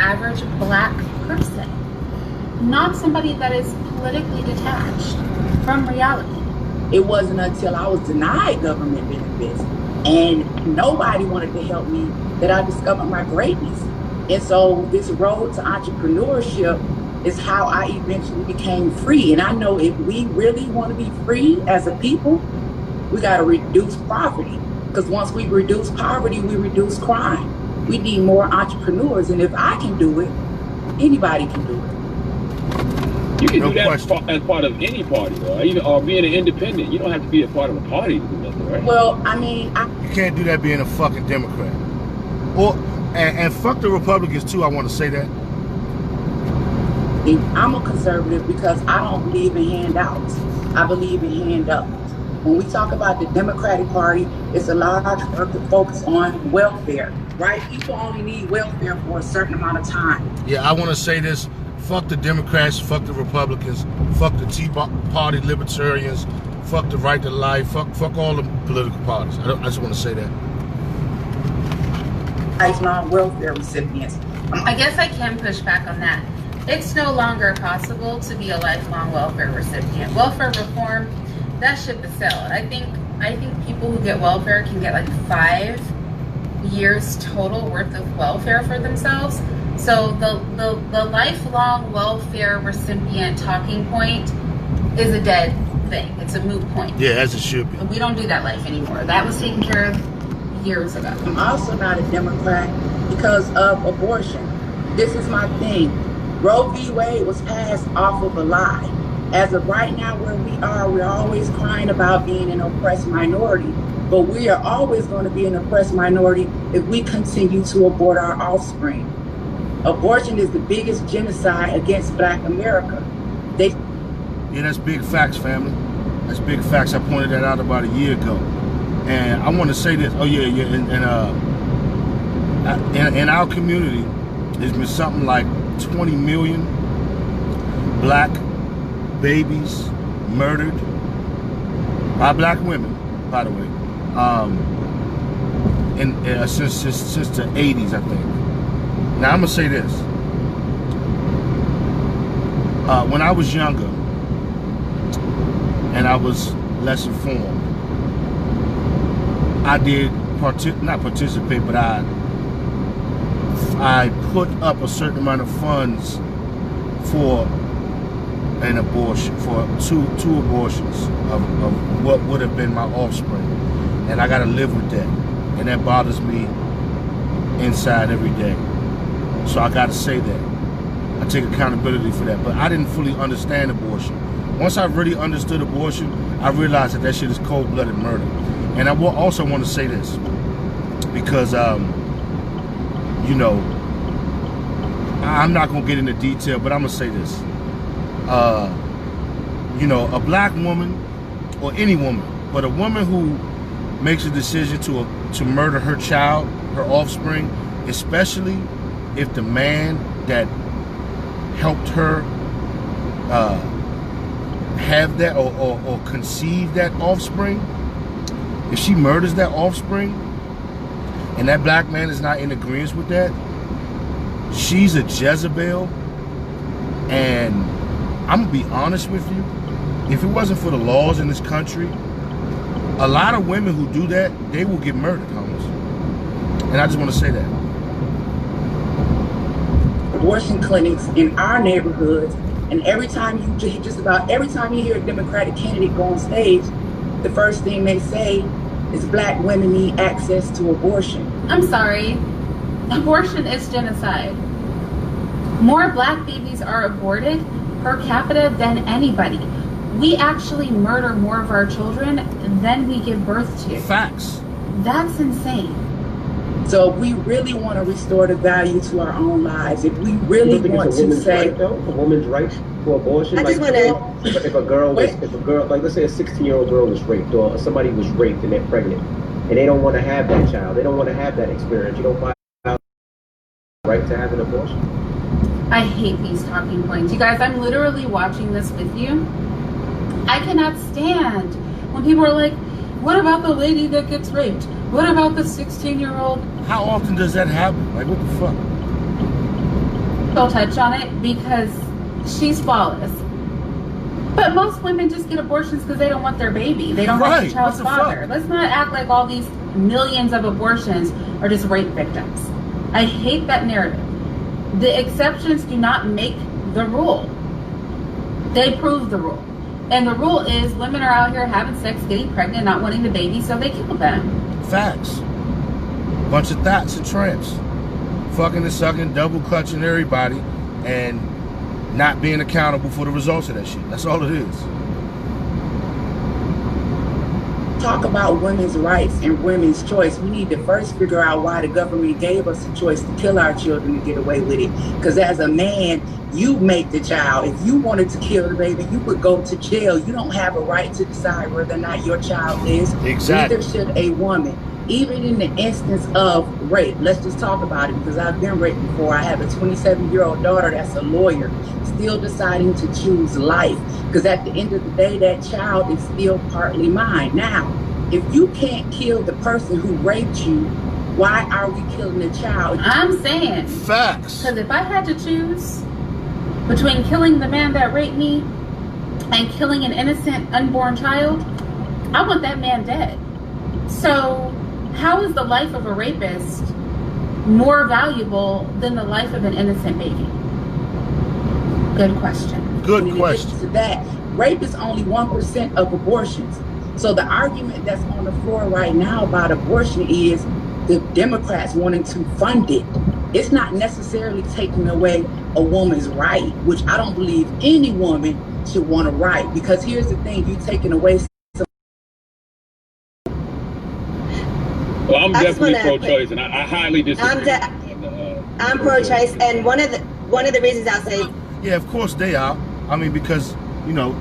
average black person, not somebody that is politically detached from reality. It wasn't until I was denied government benefits and nobody wanted to help me that I discovered my greatness. And so this road to entrepreneurship is how I eventually became free. And I know if we really want to be free as a people, we got to reduce poverty. Because once we reduce poverty, we reduce crime. We need more entrepreneurs. And if I can do it, anybody can do it. You can do that as part of any party, or being an independent. You don't have to be a part of a party to do nothing, right? Well, I mean, you can't do that being a fucking Democrat. And fuck the Republicans too, I want to say that. I'm a conservative because I don't believe in handouts. I believe in hand-ups. When we talk about the Democratic Party, it's a large focus on welfare, right? People only need welfare for a certain amount of time. Yeah, I want to say this. Fuck the Democrats, fuck the Republicans, fuck the Tea Party Libertarians, fuck the Right to Life, fuck all the political parties. I just want to say that. Lifelong welfare recipients. I guess I can push back on that. It's no longer possible to be a lifelong welfare recipient. Welfare reform, that ship is sailed. I think people who get welfare can get like 5 years total worth of welfare for themselves. So the lifelong welfare recipient talking point is a dead thing. It's a moot point. Yeah, as it should be. We don't do that life anymore. That was taken care of years ago. I'm also not a Democrat because of abortion. This is my thing. Roe v. Wade was passed off of a lie. As of right now where we are, we're always crying about being an oppressed minority, but we are always going to be an oppressed minority if we continue to abort our offspring. Abortion is the biggest genocide against Black America. Yeah, that's big facts, family. That's big facts. I pointed that out about a year ago. And I want to say this. Oh, yeah. In our community, there's been something like 20 million Black babies murdered by Black women, by the way, since the 80s, I think. Now, I'm going to say this. When I was younger and I was less informed, I did not participate, but I put up a certain amount of funds for an abortion, for two abortions of what would have been my offspring. And I got to live with that. And that bothers me inside every day. So I got to say that. I take accountability for that. But I didn't fully understand abortion. Once I really understood abortion, I realized that shit is cold-blooded murder. And I also want to say this, because, you know, I'm not going to get into detail, but I'm going to say this. You know, a Black woman, or any woman, but a woman who makes a decision to murder her child, her offspring, especially if the man that helped her have that or conceive that offspring, if she murders that offspring and that Black man is not in agreement with that, she's a Jezebel. And I'm gonna be honest with you, if it wasn't for the laws in this country, a lot of women who do that, they will get murdered, homies. And I just want to say that. Abortion clinics in our neighborhoods, and just about every time you hear a Democratic candidate go on stage, the first thing they say is Black women need access to abortion. I'm sorry, abortion is genocide. More Black babies are aborted per capita than anybody. We actually murder more of our children than we give birth to. Facts. That's insane. So if we really want to restore the value to our own lives, if we really want to say, right, though, a woman's right to abortion. I just want to. If a girl, like let's say a 16-year-old girl is raped, or somebody was raped and they're pregnant, and they don't want to have that child, they don't want to have that experience. You don't find out the right to have an abortion. I hate these talking points. You guys, I'm literally watching this with you. I cannot stand when people are like, what about the lady that gets raped? What about the 16-year-old? How often does that happen? Like, what the fuck? She'll touch on it because she's flawless. But most women just get abortions because they don't want their baby. They don't want the child's father. Let's not act like all these millions of abortions are just rape victims. I hate that narrative. The exceptions do not make the rule. They prove the rule. And the rule is women are out here having sex, getting pregnant, not wanting the baby, so they kill them. Facts. Bunch of thoughts and tramps. Fucking and sucking, double clutching everybody, and not being accountable for the results of that shit. That's all it is. Talk about women's rights and women's choice. We need to first figure out why the government gave us a choice to kill our children and get away with it. Because as a man, you make the child. If you wanted to kill the baby, you would go to jail. You don't have a right to decide whether or not your child is. Exactly. Neither should a woman. Even in the instance of rape, let's just talk about it because I've been raped before. I have a 27-year-old daughter that's a lawyer, still deciding to choose life because at the end of the day, that child is still partly mine. Now, if you can't kill the person who raped you, why are we killing the child? I'm saying facts. Because if I had to choose between killing the man that raped me and killing an innocent unborn child, I want that man dead. So how is the life of a rapist more valuable than the life of an innocent baby? Good question. Good question. To that, rape is only 1% of abortions. So the argument that's on the floor right now about abortion is the Democrats wanting to fund it. It's not necessarily taking away a woman's right, which I don't believe any woman should want a right. Because here's the thing, you're taking away. Well, I'm definitely pro-choice, and I highly disagree. I'm pro-choice, and one of the reasons I'll say. Yeah, of course they are. I mean, because you know,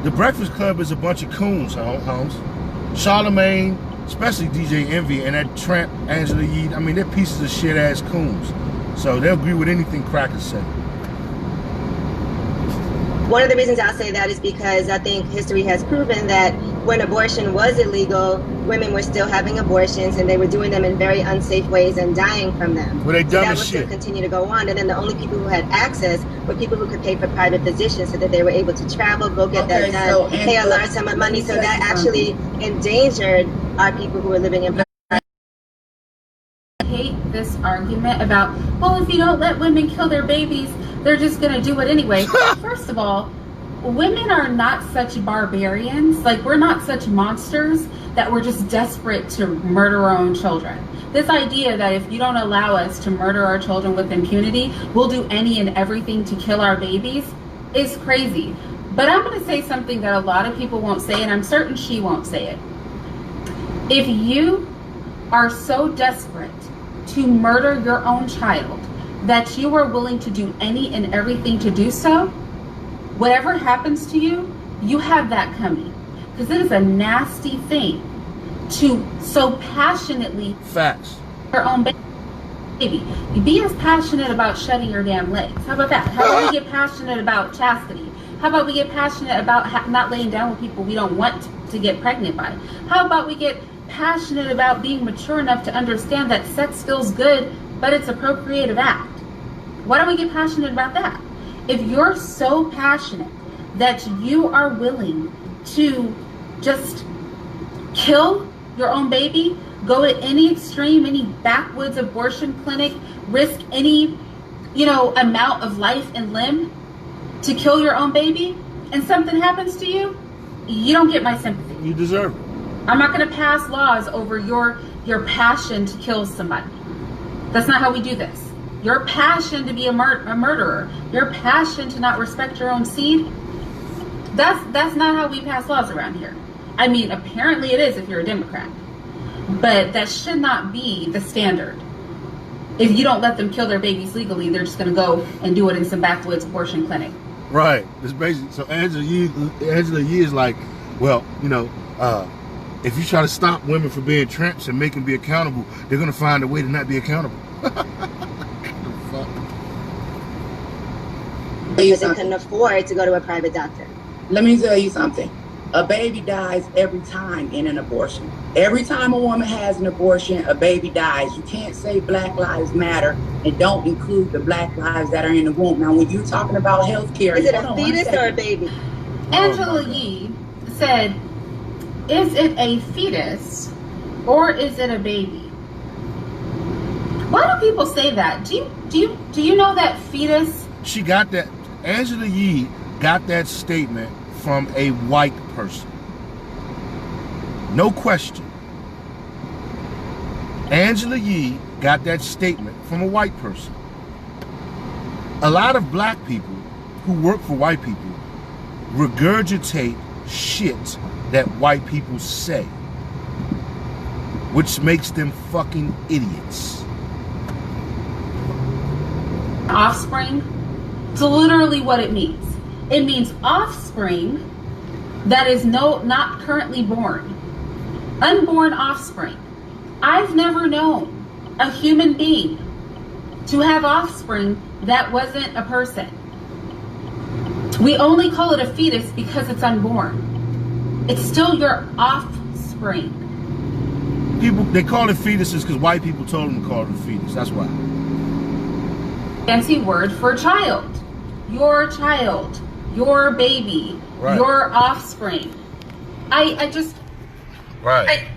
the Breakfast Club is a bunch of coons, Holmes. Charlemagne, especially DJ Envy, and that tramp Angela Yee. I mean, they're pieces of shit ass coons. So they'll agree with anything crackers say. One of the reasons I'll say that is because I think history has proven that when abortion was illegal, women were still having abortions and they were doing them in very unsafe ways and dying from them. Well, they dumb that as would shit. still continue to go on. And then the only people who had access were people who could pay for private physicians so that they were able to travel, go get that done, so pay a large sum of money. So that actually endangered our people who were living in. I hate this argument about, well, if you don't let women kill their babies, they're just going to do it anyway. First of all, women are not such barbarians. Like, we're not such monsters that we're just desperate to murder our own children. This idea that if you don't allow us to murder our children with impunity, we'll do any and everything to kill our babies is crazy. But I'm going to say something that a lot of people won't say, and I'm certain she won't say it. If you are so desperate to murder your own child that you are willing to do any and everything to do so, whatever happens to you, you have that coming. Because it is a nasty thing to so passionately facts your own baby. You be as passionate about shedding your damn legs. How about that? How about we get passionate about chastity? How about we get passionate about not laying down with people we don't want to get pregnant by? How about we get passionate about being mature enough to understand that sex feels good, but it's a procreative act? Why don't we get passionate about that? If you're so passionate that you are willing to just kill your own baby, go to any extreme, any backwoods abortion clinic, risk any, amount of life and limb to kill your own baby, and something happens to you, you don't get my sympathy. You deserve it. I'm not going to pass laws over your passion to kill somebody. That's not how we do this. Your passion to be a murderer, your passion to not respect your own seed, that's not how we pass laws around here. I mean, apparently it is if you're a Democrat. But that should not be the standard. If you don't let them kill their babies legally, they're just going to go and do it in some backwoods abortion clinic. Right. It's basically, so Angela Yee is like, well, if you try to stop women from being tramps and make them be accountable, they're going to find a way to not be accountable. Because they couldn't afford to go to a private doctor. Let me tell you something. A baby dies every time in an abortion. Every time a woman has an abortion, a baby dies. You can't say Black Lives Matter and don't include the Black lives that are in the womb. Now, when you're talking about healthcare, is it a fetus or a baby? Angela Yee said, is it a fetus or is it a baby? Why do people say that? Do you know that fetus? She got that. Angela Yee got that statement from a white person. No question. Angela Yee got that statement from a white person. A lot of black people who work for white people regurgitate shit that white people say, which makes them fucking idiots. Offspring. It's literally what it means. It means offspring that is not currently born. Unborn offspring. I've never known a human being to have offspring that wasn't a person. We only call it a fetus because it's unborn. It's still your offspring. People, they call it fetuses because white people told them to call it a fetus. That's why. Fancy word for child. Your child. Your baby. Right. Your offspring. I just... Right.